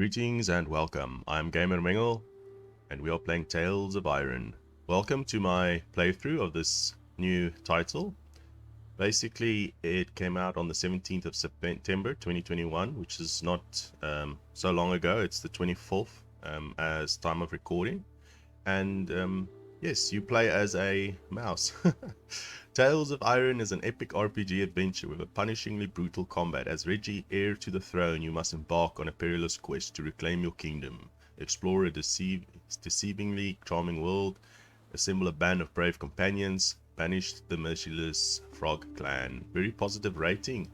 Greetings and welcome. I'm Gamer Mingle, and we are playing Tales of Iron. Welcome to my playthrough of this new title. Basically, it came out on the 17th of September 2021, which is not so long ago. It's the 24th as time of recording. And yes, you play as a mouse. Tales of Iron is an epic RPG adventure with a punishingly brutal combat. As Redgi, heir to the throne, you must embark on a perilous quest to reclaim your kingdom, explore a deceivingly charming world, assemble a band of brave companions, banish the merciless frog clan. Very positive rating.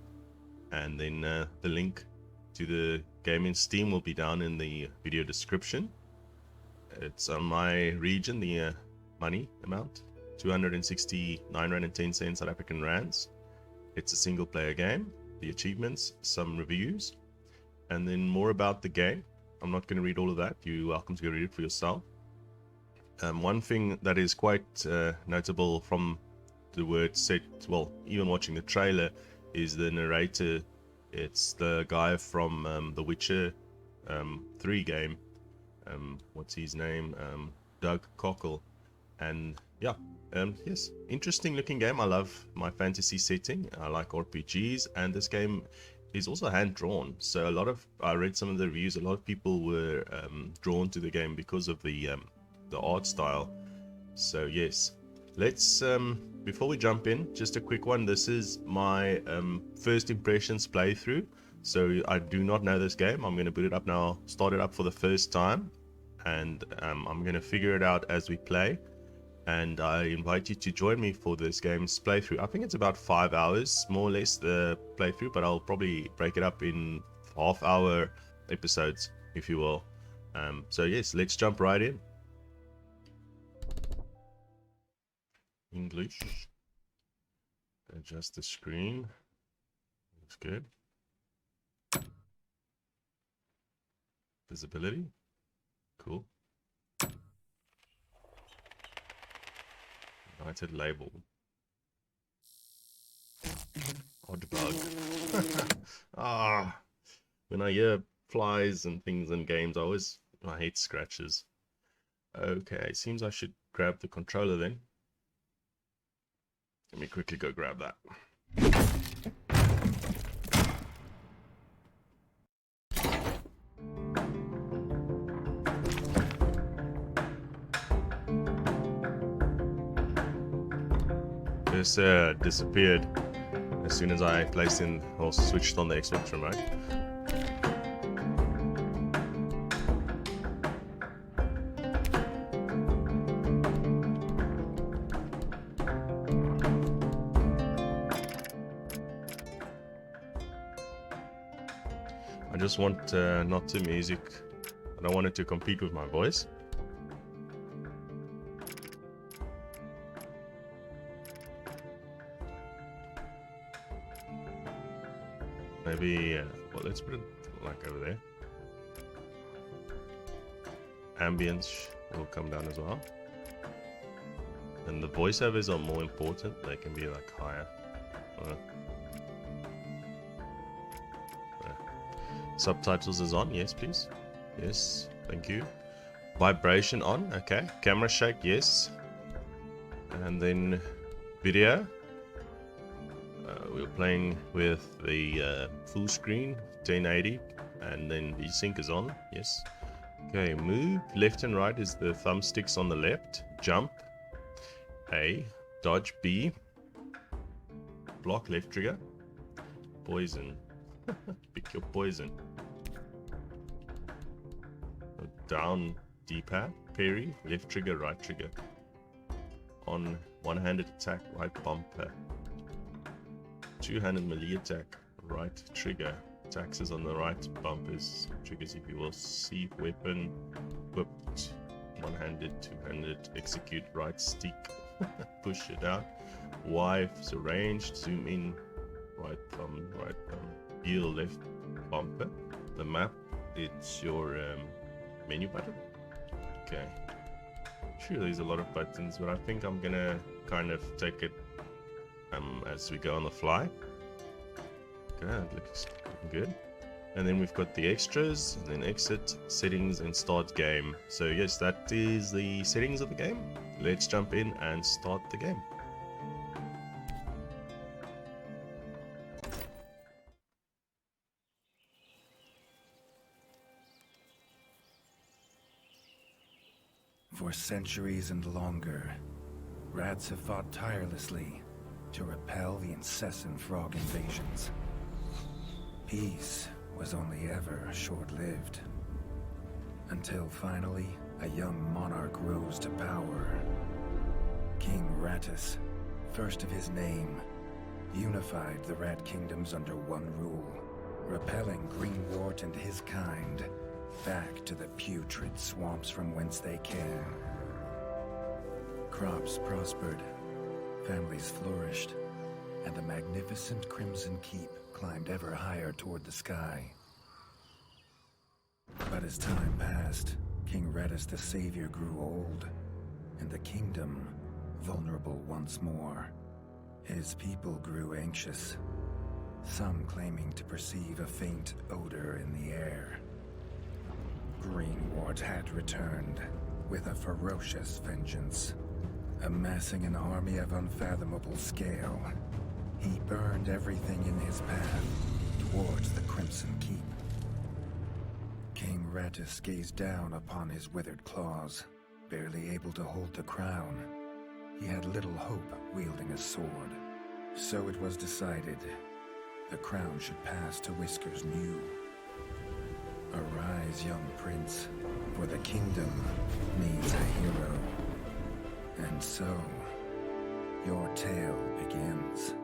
And then the link to the game in Steam will be down in the video description. It's on my region, the money amount, 269 Rand and 10 cents South African rands. It's a single player game, the achievements, some reviews, and then more about the game. I'm not going to read all of that. You're welcome to go read it for yourself. One thing that is quite notable from the word set, well, even watching the trailer, is the narrator. It's the guy from the Witcher 3 game. What's his name? Doug Cockle. And yeah, yes, interesting looking game. I love my fantasy setting. I like RPGs, and this game is also hand drawn. So I read some of the reviews. A lot of people were drawn to the game because of the art style. So yes, let's before we jump in, just a quick one. This is my first impressions playthrough. So I do not know this game. I'm going to boot it up now, start it up for the first time, and I'm going to figure it out as we play. And I invite you to join me for this game's playthrough. I think it's about 5 hours, more or less, the playthrough, but I'll probably break it up in half-hour episodes, if you will. So yes, let's jump right in. English. Adjust the screen. Looks good. Visibility. Cool. United label. Odd bug. When I hear flies and things in games, I hate scratches. Okay, seems I should grab the controller then. Let me quickly go grab that. This disappeared as soon as I placed in or switched on the Xbox remote. I just want not to music. I don't want it to compete with my voice. Maybe, well, let's put it like over there. Ambience will come down as well. And the voiceovers are more important. They can be like higher. Subtitles is on, yes please. Yes, thank you. Vibration on, okay. Camera shake, yes. And then video. We're playing with the full screen 1080, and then the sync is on, yes. Okay, move left and right is the thumbsticks on the left. Jump A, dodge B, block left trigger, poison. Pick your poison. Down D-pad, parry, left trigger, right trigger. On one-handed attack, right bumper. Two-handed melee attack, right trigger. Attacks is on the right bumpers. Triggers, if you will, see weapon, whipped, one-handed, two-handed, execute, right stick, push it out. Y is ranged, zoom in, right thumb, heel left bumper. The map, it's your menu button. Okay. Sure, there's a lot of buttons, but I think I'm gonna kind of take it as we go on the fly. Okay, that looks good. And then we've got the extras, and then exit, settings, and start game. So yes, that is the settings of the game. Let's jump in and start the game. For centuries and longer, rats have fought tirelessly to repel the incessant frog invasions. Peace was only ever short-lived, until finally a young monarch rose to power. King Rattus, first of his name, unified the rat kingdoms under one rule, repelling Greenwort and his kind back to the putrid swamps from whence they came. Crops prospered, families flourished, and the magnificent Crimson Keep climbed ever higher toward the sky. But as time passed, King Rattus the Savior grew old, and the kingdom vulnerable once more. His people grew anxious, some claiming to perceive a faint odor in the air. Greenwort had returned with a ferocious vengeance. Amassing an army of unfathomable scale, he burned everything in his path towards the Crimson Keep. King Rattus gazed down upon his withered claws, barely able to hold the crown. He had little hope wielding a sword. So it was decided the crown should pass to Whiskers New. Arise, young prince, for the kingdom needs a hero. And so, your tale begins.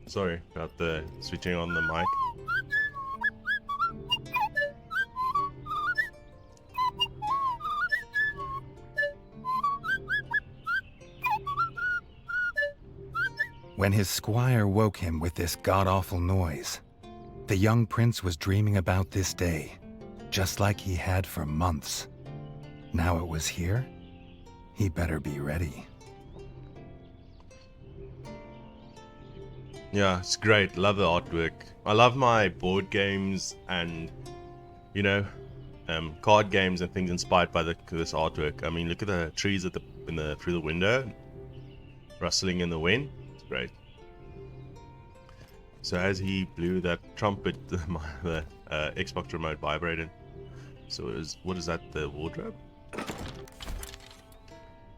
Sorry about the switching on the mic. When his squire woke him with this god-awful noise, the young prince was dreaming about this day, just like he had for months. Now it was here, he better be ready. Yeah, it's great. Love the artwork. I love my board games and, you know, card games and things inspired by this artwork. I mean, look at the trees at through the window, rustling in the wind. It's great. So as he blew that trumpet, the Xbox remote vibrated. So what is that? The wardrobe?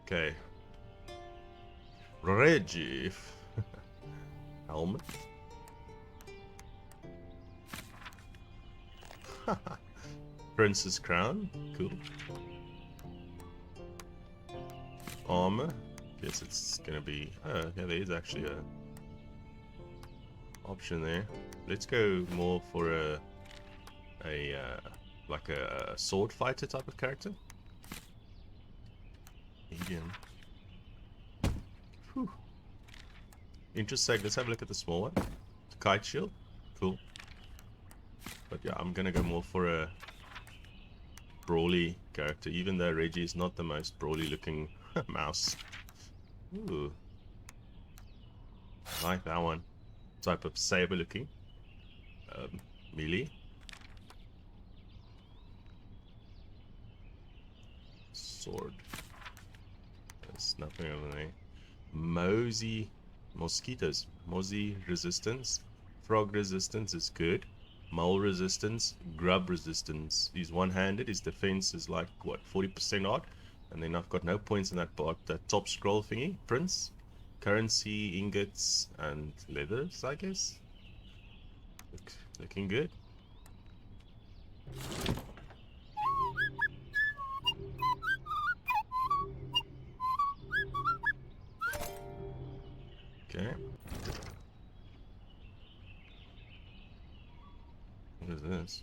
Okay. Redgi. Helmet. Prince's crown. Cool. Armor. Guess it's gonna be. Oh, yeah, there is actually a option there. Let's go more for like a sword fighter type of character. Medium. Whew. Interesting. Let's have a look at the small one. The kite shield. Cool. But yeah, I'm gonna go more for a brawly character, even though Redgi is not the most brawly looking mouse. Ooh. I like that one. Type of saber looking. Melee. Sword. There's nothing over there. Mosquitoes. Mozzie resistance. Frog resistance is good. Mole resistance. Grub resistance. He's one-handed. His defense is like, what, 40% odd? And then I've got no points in that top scroll thingy. Prince. Currency, ingots, and leathers, I guess. Looking good. Okay. What is this?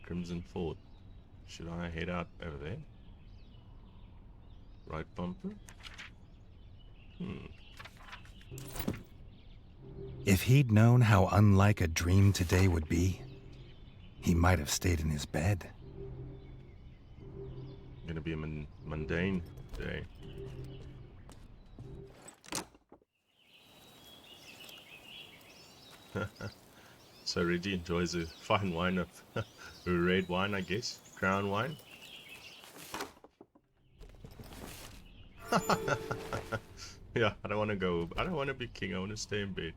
Crimson Fort. Should I head out over there? Right bumper? If If he'd known how unlike a dream today would be, he might have stayed in his bed. Gonna be a mundane day. So Redgi enjoys a fine wine of a red wine, I guess. Crown wine. Yeah, I don't want to go. I don't want to be king. I want to stay in bed.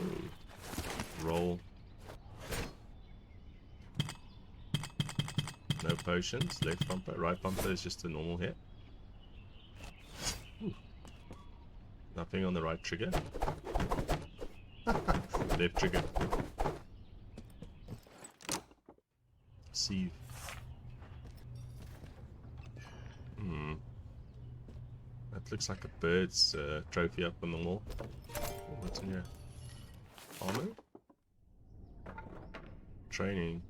Ooh. Roll. No potions. Left bumper. Right bumper is just a normal hit. Ooh. Nothing on the right trigger. Left trigger. Sieve. That looks like a bird's trophy up on the wall. Oh, what's in here? Armor? Training.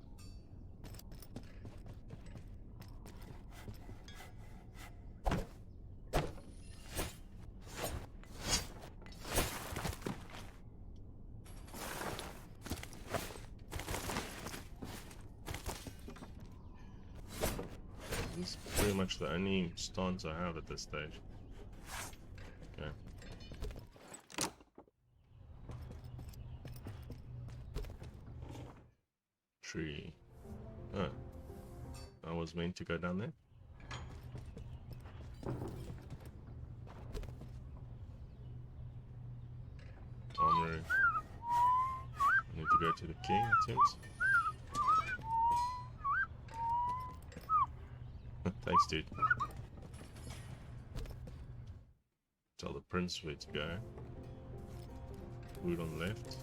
This is pretty much the only stance I have at this stage. Okay. Tree. Oh. I was meant to go down there. Armory. I need to go to the king, it seems. Thanks, dude. Tell the prince where to go. Food on the left.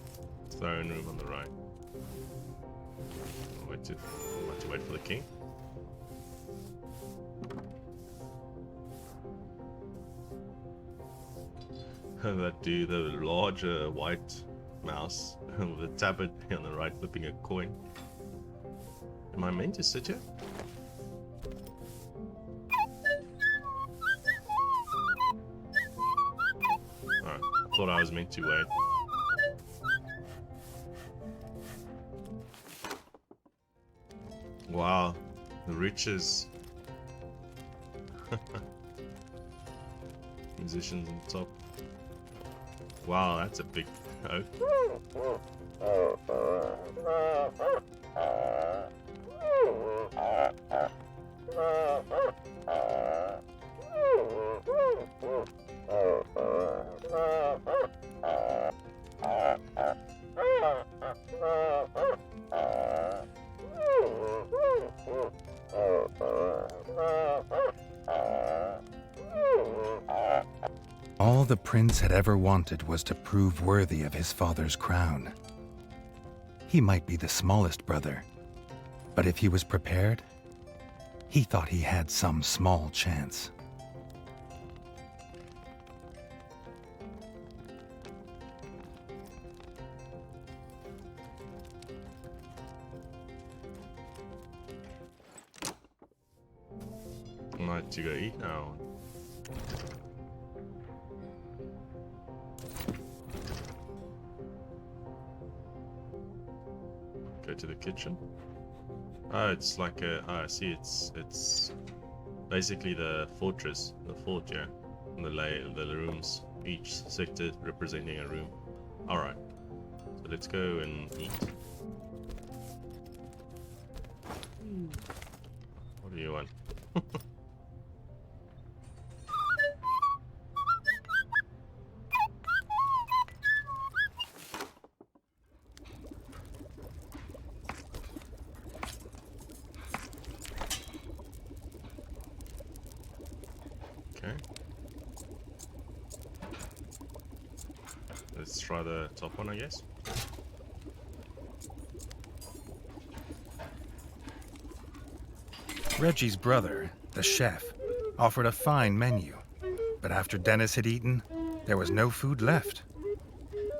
Throne room on the right. I'll have to wait for the king. That dude, the larger white mouse with a tablet on the right flipping a coin. Am I meant to sit here? Alright, I thought I was meant to wait. Wow, the riches. Musicians on top. Wow, that's a big oak. All the prince had ever wanted was to prove worthy of his father's crown. He might be the smallest brother, but if he was prepared, he thought he had some small chance. I might to go eat now. Go to the kitchen. Oh, it's like a. Oh, I see. It's basically the fortress, the fort, yeah. And the rooms, each sector representing a room. All right. So let's go and eat. What do you want? Okay. Let's try the top one, I guess. Redgi's brother, the chef, offered a fine menu, but after Dennis had eaten, there was no food left.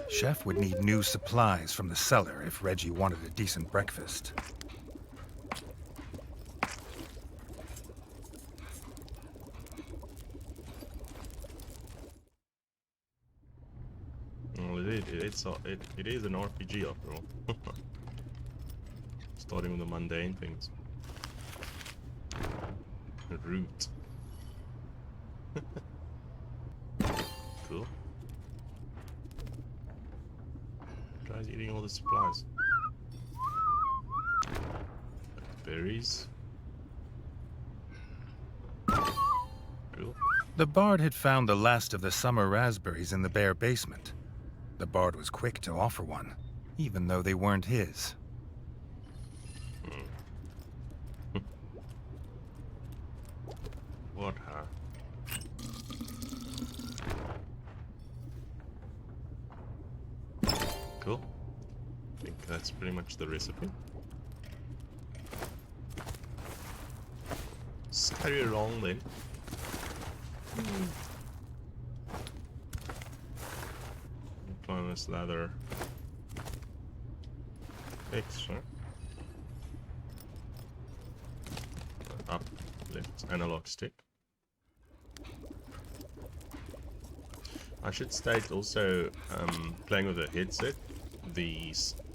Chef would need new supplies from the cellar if Redgi wanted a decent breakfast. it is an RPG after all. Starting with the mundane things. Root. Cool. Tries eating all the supplies. Berries. Cool. The bard had found the last of the summer raspberries in the bare basement. The bard was quick to offer one, even though they weren't his. What, huh? Cool. I think that's pretty much the recipe. Let's carry along then. Climb this ladder. Extra. Up, left, analog stick. I should state also, playing with a headset,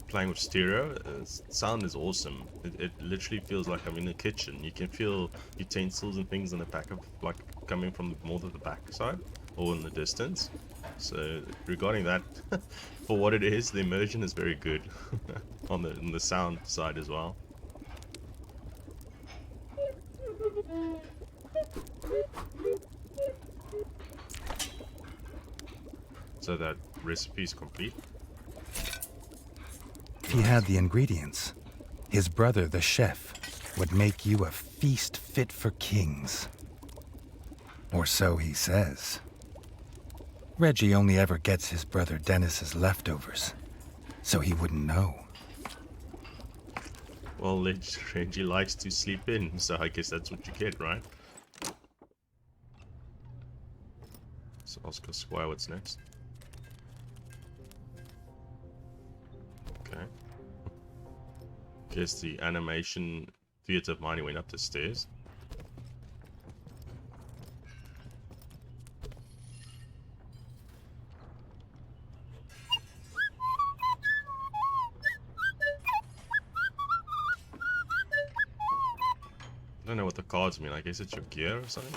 playing with stereo, sound is awesome. It literally feels like I'm in the kitchen. You can feel utensils and things in the back of, like, coming from more to the back side or in the distance. So regarding that, for what it is, the immersion is very good on the sound side as well. So that recipe is complete. He had the ingredients. His brother, the chef, would make you a feast fit for kings. Or so he says. Redgi only ever gets his brother Dennis's leftovers, so he wouldn't know. Well, Reggie likes to sleep in, so I guess that's what you get, right? So ask Squire what's next. Okay. Guess the animation theater of mine went up the stairs. I don't know what the cards mean. I guess it's your gear or something.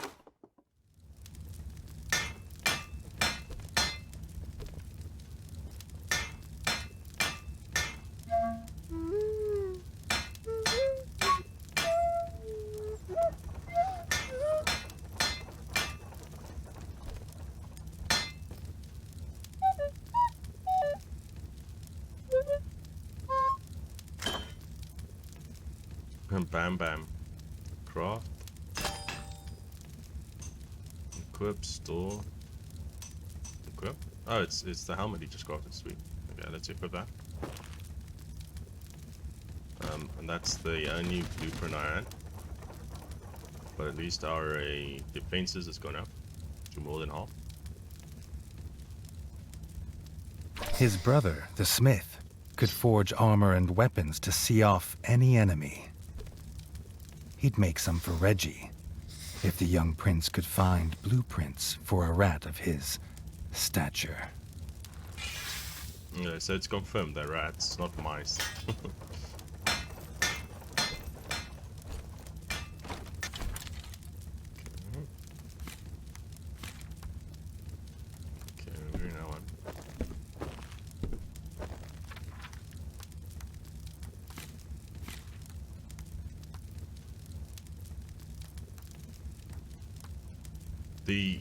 And bam bam. Craft. Equip, store. Equip. Oh, it's the helmet he just crafted. Sweet. Okay, let's equip that. And that's the only blueprint I had. But at least our defenses has gone up to more than half. His brother, the smith, could forge armor and weapons to see off any enemy. He'd make some for Redgi, if the young prince could find blueprints for a rat of his stature. Yeah, so it's confirmed they're rats, not mice. Okay, we're doing that one. The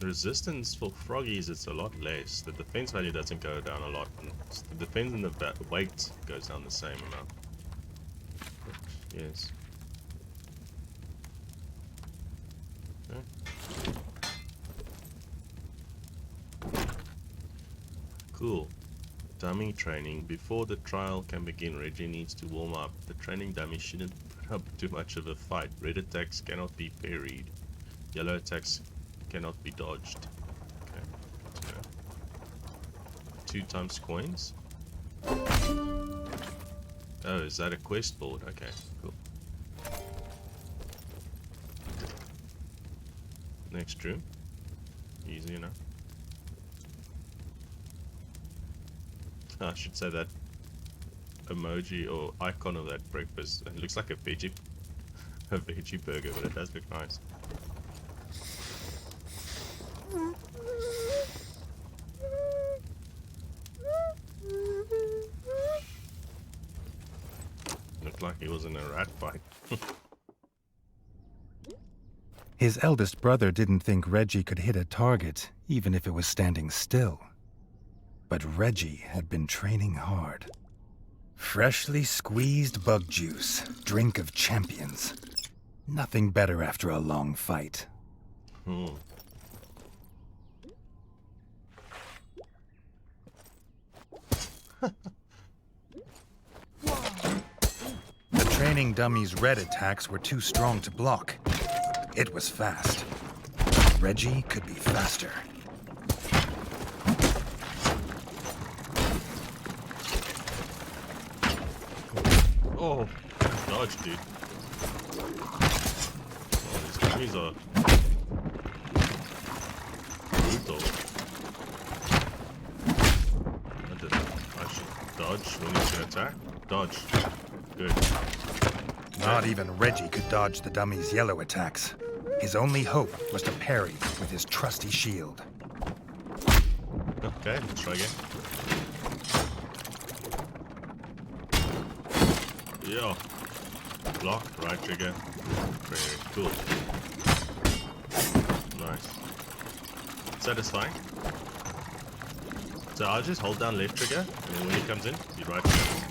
resistance for froggies, it's a lot less. The defense value doesn't go down a lot. And the defense and the weight goes down the same amount. But, yes. Okay. Cool. Dummy training. Before the trial can begin, Redgi needs to warm up. The training dummy shouldn't put up too much of a fight. Red attacks cannot be parried. Yellow attacks cannot be dodged. Okay. Okay. 2 times coins. Oh, is that a quest board? Okay, cool. Next room. Easy enough. I should say that emoji or icon of that breakfast. It looks like a veggie burger, but it does look nice. Looked like he was in a rat fight. His eldest brother didn't think Redgi could hit a target, even if it was standing still. But Redgi had been training hard. Freshly squeezed bug juice, drink of champions. Nothing better after a long fight. Hmm. The training dummy's red attacks were too strong to block. It was fast. Redgi could be faster. Oh, dodge, dude. Oh, these enemies are brutal. I should dodge when he's gonna attack. Dodge. Good. Not even Redgi could dodge the dummy's yellow attacks. His only hope was to parry with his trusty shield. Okay, let's try again. Yeah. Block, right trigger. Very cool. Nice. Satisfying. So I'll just hold down left trigger, and then when he comes in, you right trigger.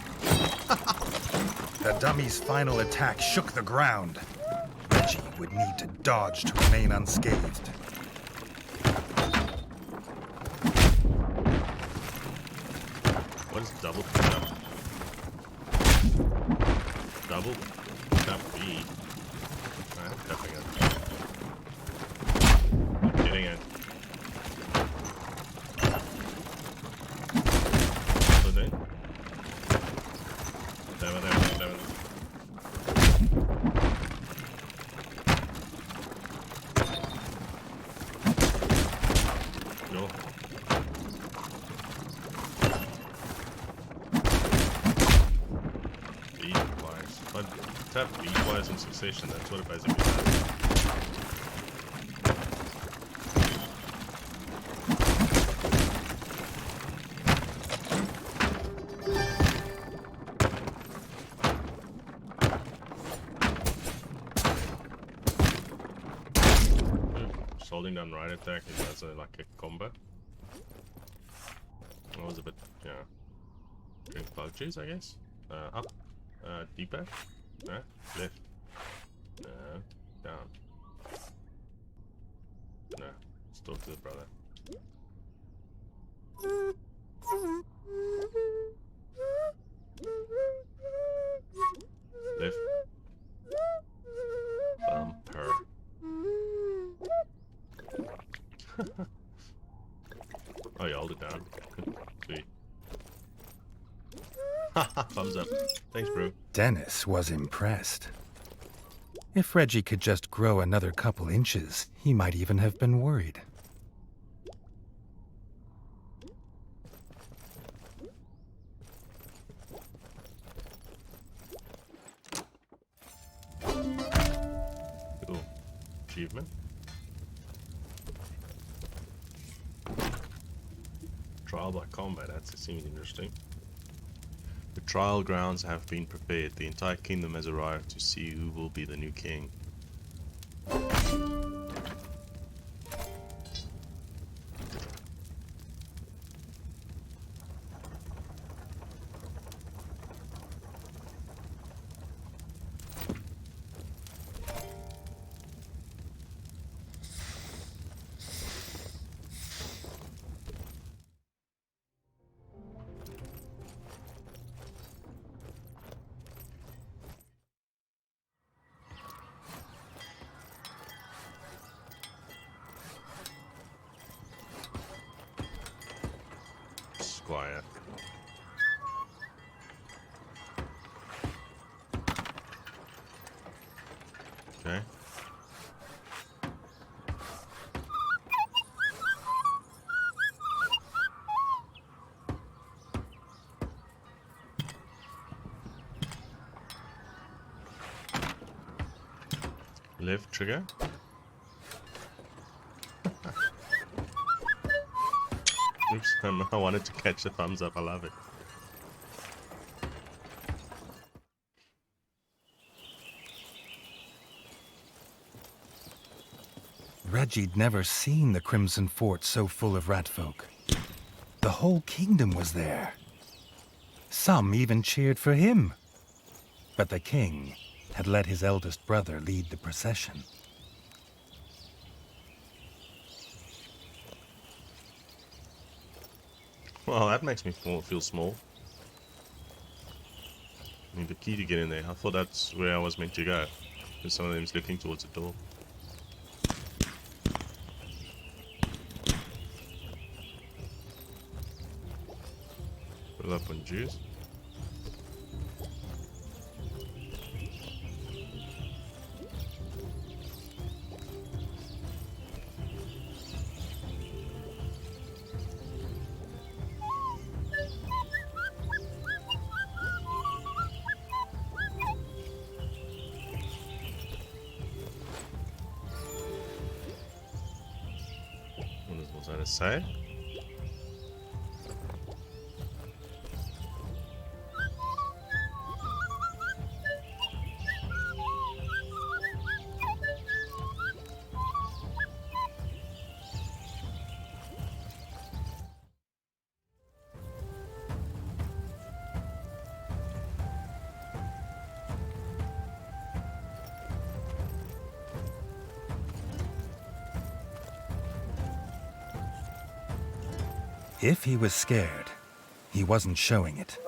The dummy's final attack shook the ground. Redgi would need to dodge to remain unscathed. What is double tap? Double tap B. I'm tapping it. Getting it. So then. Damn it. No. B twice. But tap B twice in succession, that's what it basically does. Just holding down right attack, it does like a combo. That was a bit, yeah. Drink bug juice, I guess. Up. Deeper. Left. No. Down. No. Let's talk to the brother. Left. Bumper. Oh, you hold it down. Sweet. Thumbs up. Thanks, bro. Dennis was impressed. If Redgi could just grow another couple inches, he might even have been worried. Cool. Achievement. Trial by combat. That seems interesting. The trial grounds have been prepared. The entire kingdom has arrived to see who will be the new king. Squire. Okay. Left trigger. Oops, I wanted to catch the thumbs up. I love it. Redgi'd never seen the Crimson Fort so full of ratfolk. The whole kingdom was there. Some even cheered for him. But the king had let his eldest brother lead the procession. Well, that makes me feel small. I need the key to get in there. I thought that's where I was meant to go. Because some of them's looking towards the door. Fill up on juice. What was that to say? If he was scared, he wasn't showing it.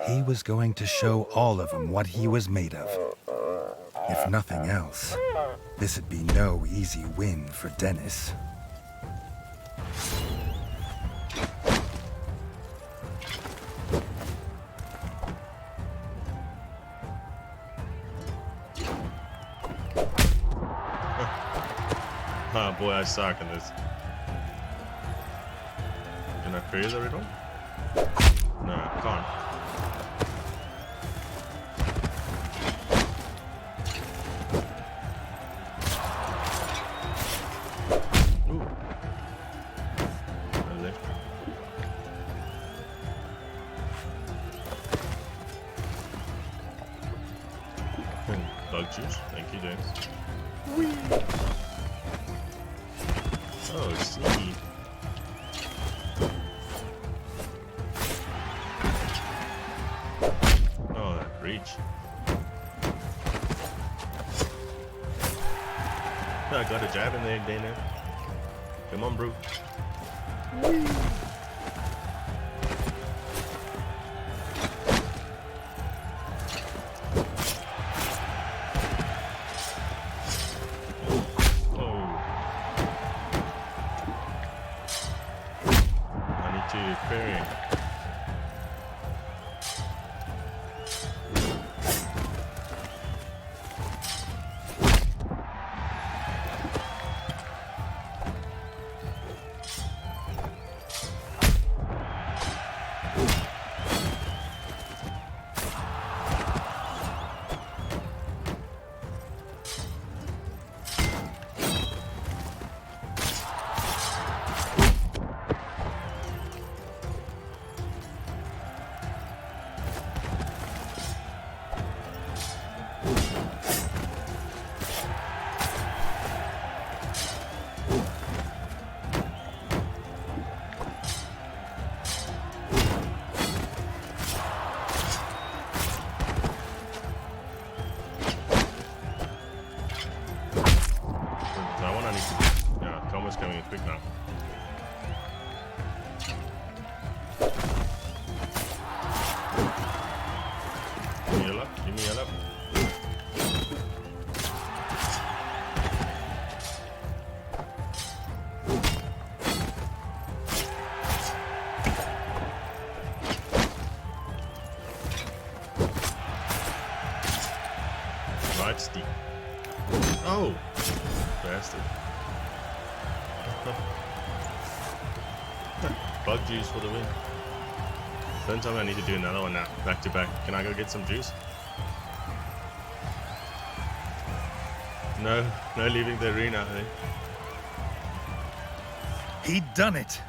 He was going to show all of them what he was made of. If nothing else, this'd be no easy win for Dennis. Oh boy, I suck in this. Can I freeze everyone? No, I can't. Ooh. I left. Dog juice. Thank you, James. Whee! Oh, sneaky. Oh, that reach. I got a jab in there, Dana. Come on, bro. Whee! Parrying. Coming in quick now. Give me your luck. Give me your luck. Right stick. Oh, bastard. Bug juice for the win. Don't tell me I need to do another one now, back to back. Can I go get some juice? No, no leaving the arena, I think. He'd done it.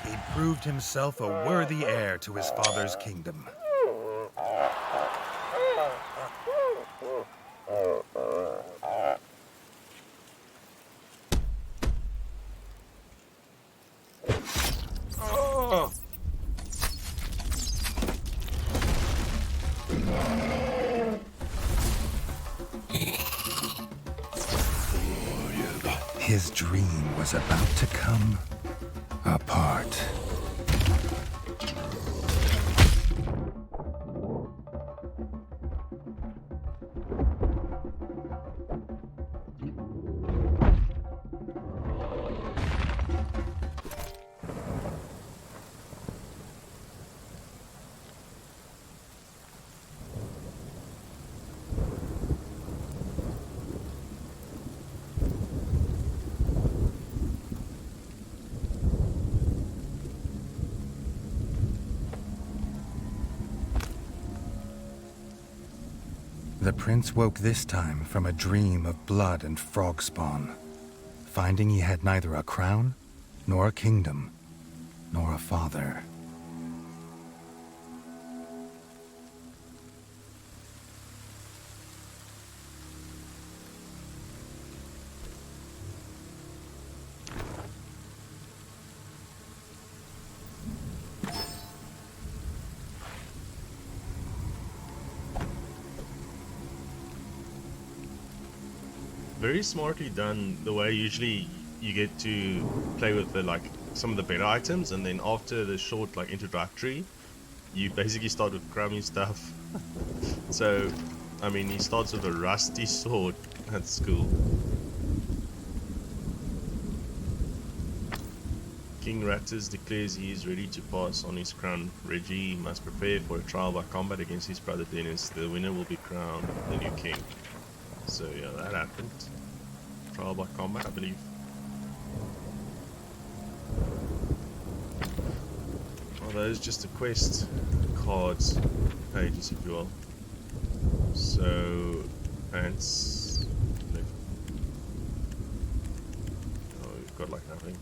He'd proved himself a worthy heir to his father's kingdom. His dream was about to come apart. The prince woke this time from a dream of blood and frog spawn, finding he had neither a crown, nor a kingdom, nor a father. Very smartly done, the way usually you get to play with the like some of the better items, and then after the short like introductory you basically start with crummy stuff. So I mean, he starts with a rusty sword. That's cool. King Rattus declares he is ready to pass on his crown. Redgi must prepare for a trial by combat against his brother Dennis. The winner will be crowned the new king. So yeah, that happened. Trial by combat, I believe. Oh, those just the quest cards, pages if you will. So, pants. Left. Oh, we've got like nothing.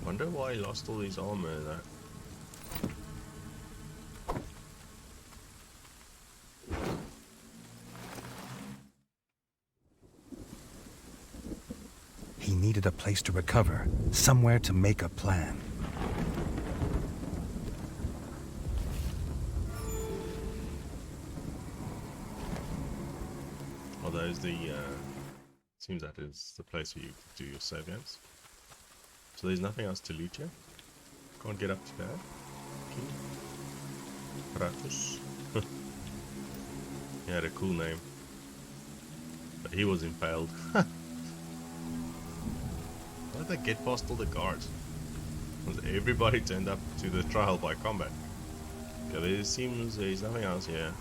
Wonder why he lost all his armor and that. He needed a place to recover, somewhere to make a plan. Oh, there's the, seems that is the place where you do your save games. So there's nothing else to loot here. Can't get up to that. King Rattus. He had a cool name. But he was impaled. How did they get past all the guards? Everybody turned up to the trial by combat. Okay, there seems there's nothing else here.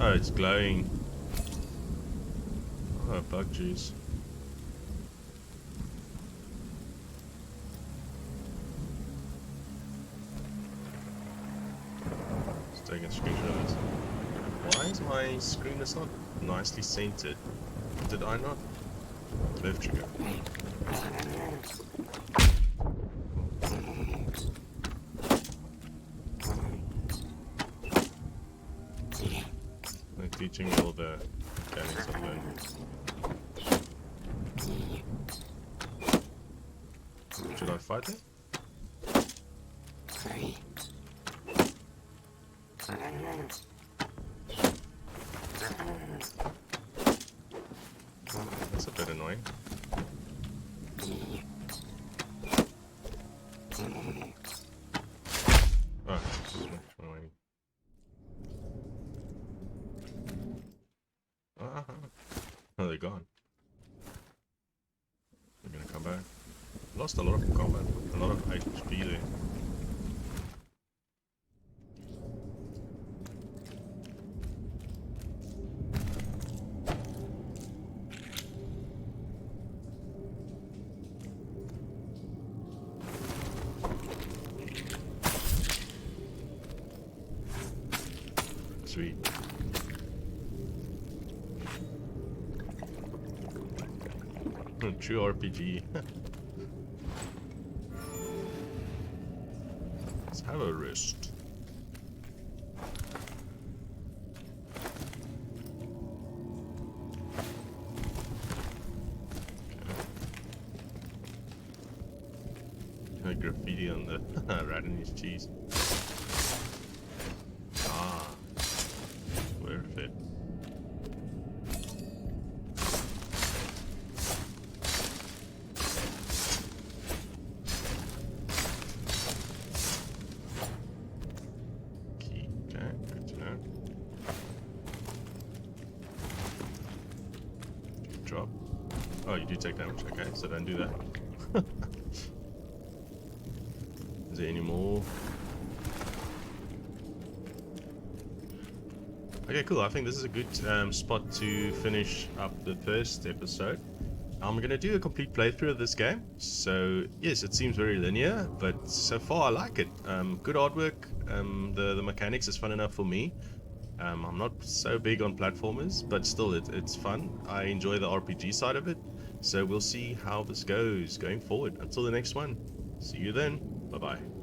Oh, it's glowing. Oh, bug juice. Just taking a screenshot of it. Why is my screen is not nicely centered? Did I not? Left trigger. They're teaching me all the mechanics of learning. Should I fight it? That's a bit annoying. Oh, just annoying. Oh, they're gone. They're gonna come back. Lost a lot of combat, a lot of HP there. Sweet. True RPG. Let's have a rest. Okay. Graffiti on the rat in his cheese. Ah, worth it. Drop. Oh, you do take damage. Okay, so don't do that. Is there any more? Okay, cool. I think this is a good spot to finish up the first episode. I'm going to do a complete playthrough of this game. So, yes, it seems very linear, but so far I like it. Good artwork. The mechanics is fun enough for me. I'm not so big on platformers, but still it's fun. I enjoy the RPG side of it. So we'll see how this goes going forward. Until the next one. See you then. Bye-bye.